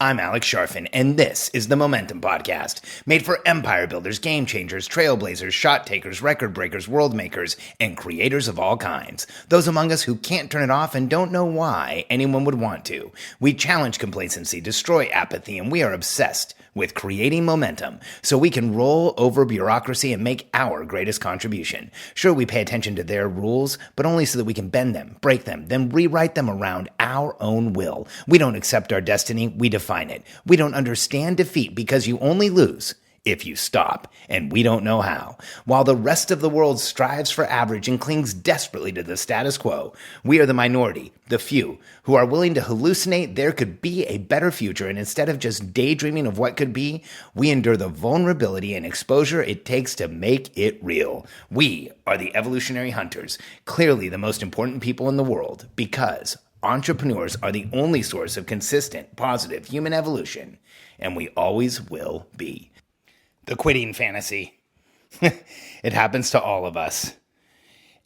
I'm Alex Sharfin, and this is the Momentum Podcast, made for empire builders, game changers, trailblazers, shot takers, record breakers, world makers, and creators of all kinds. Those among us who can't turn it off and don't know why anyone would want to. We challenge complacency, destroy apathy, and we are obsessed with creating momentum so we can roll over bureaucracy and make our greatest contribution. Sure, we pay attention to their rules, but only so that we can bend them, break them, then rewrite them around our own will. We don't accept our destiny, we define it. We don't understand defeat because you only lose if you stop, and we don't know how. While the rest of the world strives for average and clings desperately to the status quo, we are the minority, the few, who are willing to hallucinate there could be a better future, and instead of just daydreaming of what could be, we endure the vulnerability and exposure it takes to make it real. We are the evolutionary hunters, clearly the most important people in the world, because entrepreneurs are the only source of consistent, positive human evolution, and we always will be. The quitting fantasy. It happens to all of us.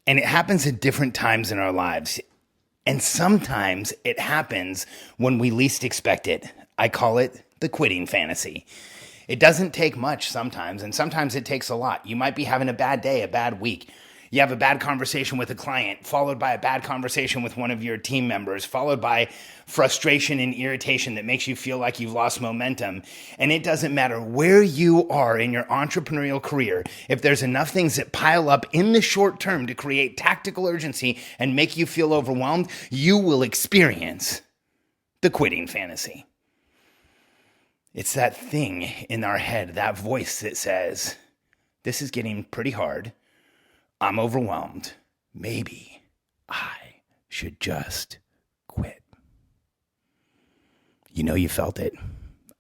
And it happens at different times in our lives. And sometimes it happens when we least expect it. I call it the quitting fantasy. It doesn't take much sometimes, and sometimes it takes a lot. You might be having a bad day, a bad week. You have a bad conversation with a client, followed by a bad conversation with one of your team members, followed by frustration and irritation that makes you feel like you've lost momentum. And it doesn't matter where you are in your entrepreneurial career, if there's enough things that pile up in the short term to create tactical urgency and make you feel overwhelmed, you will experience the quitting fantasy. It's that thing in our head, that voice that says, this is getting pretty hard. I'm overwhelmed. Maybe I should just quit. You know you felt it.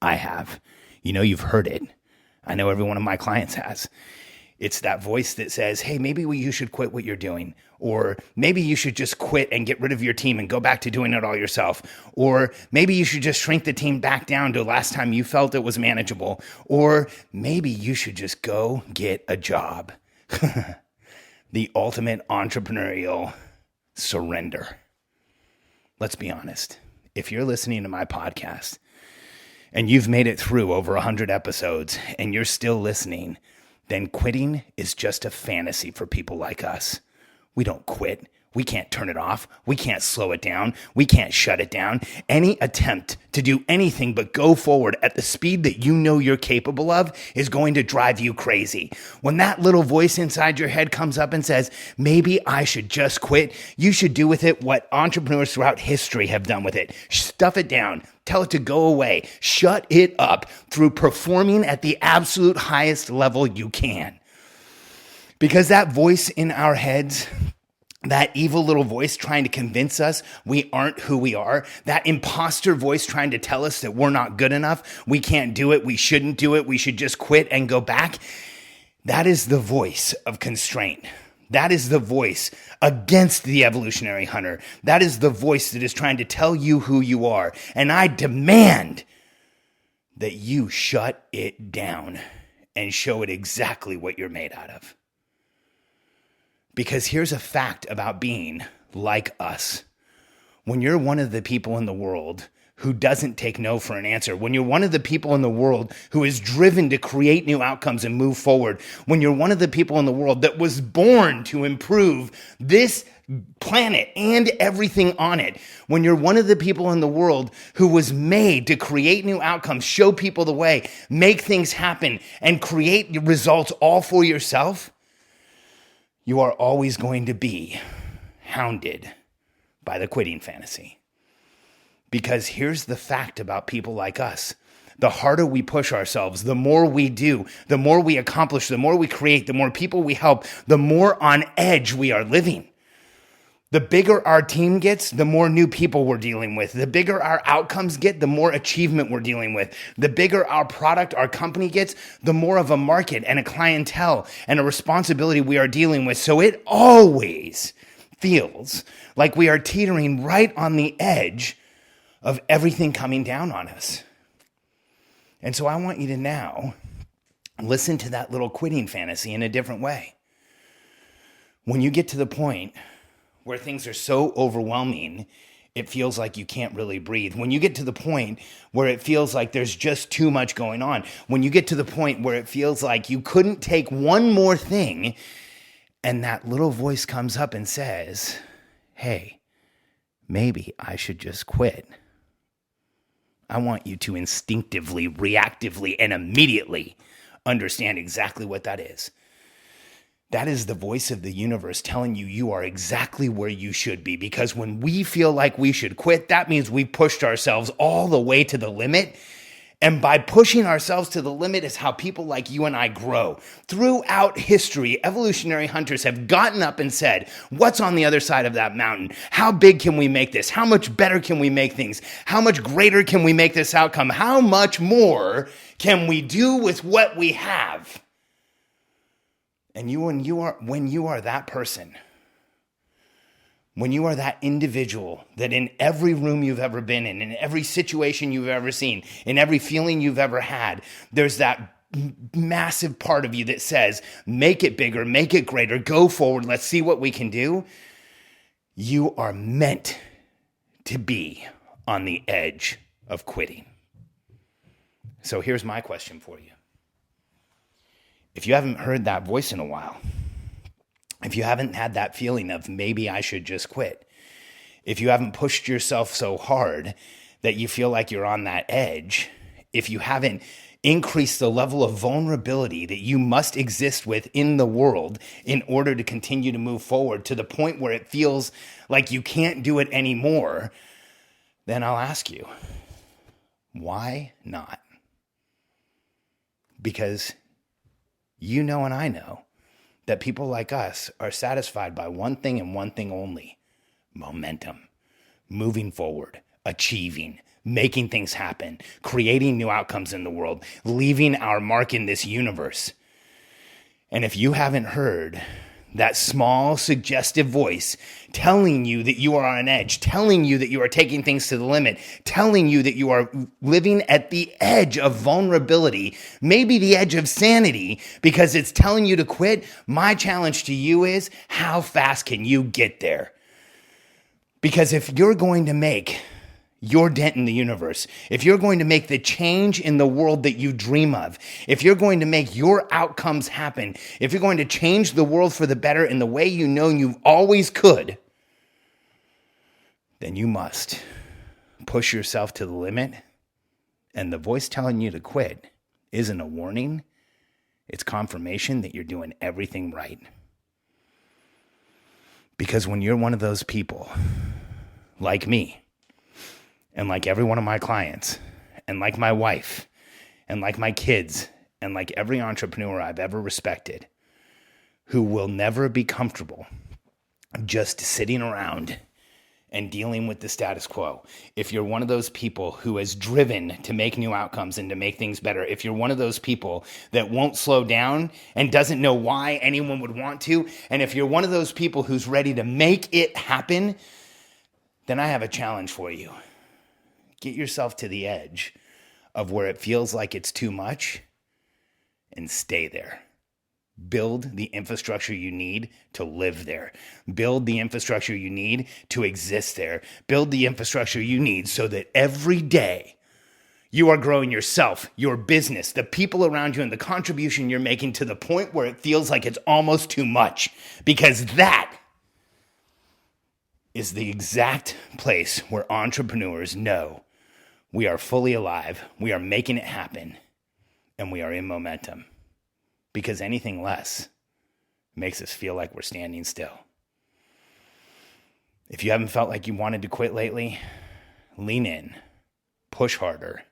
I have. You know you've heard it. I know every one of my clients has. It's that voice that says, hey, maybe you should quit what you're doing. Or maybe you should just quit and get rid of your team and go back to doing it all yourself. Or maybe you should just shrink the team back down to last time you felt it was manageable. Or maybe you should just go get a job. The ultimate entrepreneurial surrender. Let's be honest. If you're listening to my podcast and you've made it through over 100 episodes and you're still listening, then quitting is just a fantasy for people like us. We don't quit. We can't turn it off. We can't slow it down. We can't shut it down. Any attempt to do anything but go forward at the speed that you know you're capable of is going to drive you crazy. When that little voice inside your head comes up and says, maybe I should just quit, you should do with it what entrepreneurs throughout history have done with it. Stuff it down. Tell it to go away. Shut it up through performing at the absolute highest level you can. Because that voice in our heads, that evil little voice trying to convince us we aren't who we are, that imposter voice trying to tell us that we're not good enough, we can't do it, we shouldn't do it, we should just quit and go back, that is the voice of constraint. That is the voice against the evolutionary hunter. That is the voice that is trying to tell you who you are. And I demand that you shut it down and show it exactly what you're made out of. Because here's a fact about being like us. When you're one of the people in the world who doesn't take no for an answer, when you're one of the people in the world who is driven to create new outcomes and move forward, when you're one of the people in the world that was born to improve this planet and everything on it, when you're one of the people in the world who was made to create new outcomes, show people the way, make things happen, and create results all for yourself, you are always going to be hounded by the quitting fantasy. Because here's the fact about people like us. The harder we push ourselves, the more we do, the more we accomplish, the more we create, the more people we help, the more on edge we are living. The bigger our team gets, the more new people we're dealing with. The bigger our outcomes get, the more achievement we're dealing with. The bigger our product, our company gets, the more of a market and a clientele and a responsibility we are dealing with. So it always feels like we are teetering right on the edge of everything coming down on us. And so I want you to now listen to that little quitting fantasy in a different way. When you get to the point where things are so overwhelming it feels like you can't really breathe. When you get to the point where it feels like there's just too much going on, when you get to the point where it feels like you couldn't take one more thing, and that little voice comes up and says, hey, maybe I should just quit. I want you to instinctively, reactively, and immediately understand exactly what that is. That is the voice of the universe telling you you are exactly where you should be. Because when we feel like we should quit, that means we pushed ourselves all the way to the limit. And by pushing ourselves to the limit is how people like you and I grow. Throughout history, evolutionary hunters have gotten up and said, what's on the other side of that mountain? How big can we make this? How much better can we make things? How much greater can we make this outcome? How much more can we do with what we have? And when you are that person, when you are that individual that in every room you've ever been in every situation you've ever seen, in every feeling you've ever had, there's that massive part of you that says, make it bigger, make it greater, go forward, let's see what we can do. You are meant to be on the edge of quitting. So here's my question for you. If you haven't heard that voice in a while, if you haven't had that feeling of maybe I should just quit, if you haven't pushed yourself so hard that you feel like you're on that edge, if you haven't increased the level of vulnerability that you must exist with in the world in order to continue to move forward to the point where it feels like you can't do it anymore, then I'll ask you, why not? Because you know and I know that people like us are satisfied by one thing and one thing only: momentum, moving forward, achieving, making things happen, creating new outcomes in the world, leaving our mark in this universe. And if you haven't heard that small suggestive voice telling you that you are on an edge, telling you that you are taking things to the limit, telling you that you are living at the edge of vulnerability, maybe the edge of sanity, because it's telling you to quit, my challenge to you is, how fast can you get there? Because if you're going to make your dent in the universe, if you're going to make the change in the world that you dream of, if you're going to make your outcomes happen, if you're going to change the world for the better in the way you know you always could, then you must push yourself to the limit. And the voice telling you to quit isn't a warning. It's confirmation that you're doing everything right. Because when you're one of those people, like me, and like every one of my clients, and like my wife, and like my kids, and like every entrepreneur I've ever respected, who will never be comfortable just sitting around and dealing with the status quo. If you're one of those people who is driven to make new outcomes and to make things better, if you're one of those people that won't slow down and doesn't know why anyone would want to, and if you're one of those people who's ready to make it happen, then I have a challenge for you. Get yourself to the edge of where it feels like it's too much and stay there. Build the infrastructure you need to live there. Build the infrastructure you need to exist there. Build the infrastructure you need so that every day you are growing yourself, your business, the people around you, and the contribution you're making to the point where it feels like it's almost too much. Because that is the exact place where entrepreneurs know we are fully alive, we are making it happen, and we are in momentum. Because anything less makes us feel like we're standing still. If you haven't felt like you wanted to quit lately, lean in, push harder,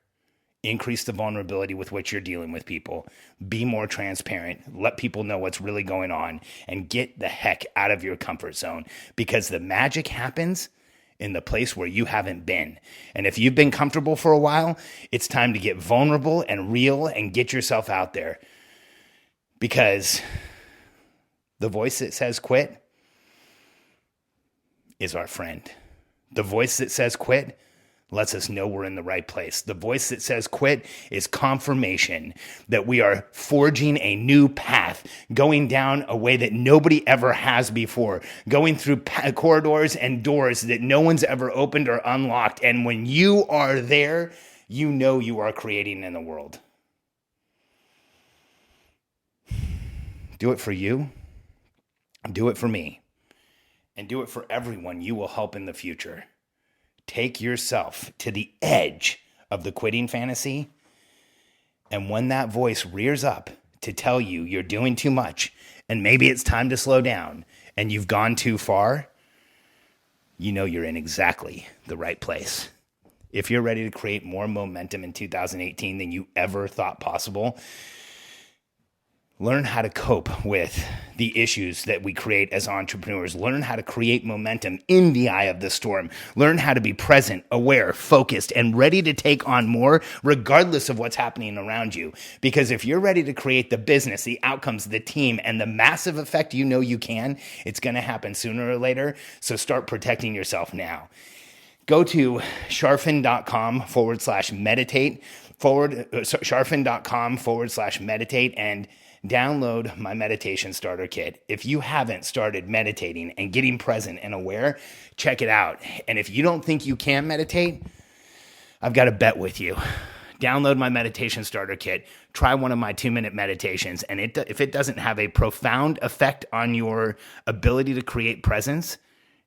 increase the vulnerability with which you're dealing with people, be more transparent, let people know what's really going on, and get the heck out of your comfort zone, because the magic happens in the place where you haven't been. And if you've been comfortable for a while, it's time to get vulnerable and real and get yourself out there. Because the voice that says quit is our friend. The voice that says quit lets us know we're in the right place. The voice that says quit is confirmation that we are forging a new path, going down a way that nobody ever has before, going through corridors and doors that no one's ever opened or unlocked. And when you are there, you know you are creating in the world. Do it for you, do it for me, and do it for everyone you will help in the future. Take yourself to the edge of the quitting fantasy, and when that voice rears up to tell you you're doing too much and maybe it's time to slow down and you've gone too far, you know you're in exactly the right place. If you're ready to create more momentum in 2018 than you ever thought possible, learn how to cope with the issues that we create as entrepreneurs. Learn how to create momentum in the eye of the storm. Learn how to be present, aware, focused, and ready to take on more regardless of what's happening around you. Because if you're ready to create the business, the outcomes, the team, and the massive effect you know you can, it's going to happen sooner or later. So start protecting yourself now. Go to charfen.com/meditate, charfen.com/meditate, and download my meditation starter kit. If you haven't started meditating and getting present and aware, check it out. And if you don't think you can meditate, I've got a bet with you. Download my meditation starter kit. Try one of my 2-minute meditations. And if it doesn't have a profound effect on your ability to create presence,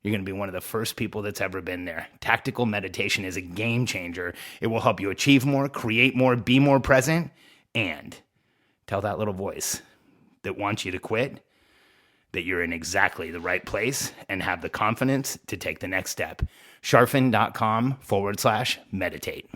you're going to be one of the first people that's ever been there. Tactical meditation is a game changer. It will help you achieve more, create more, be more present, and tell that little voice that wants you to quit that you're in exactly the right place and have the confidence to take the next step. Charfen.com/meditate.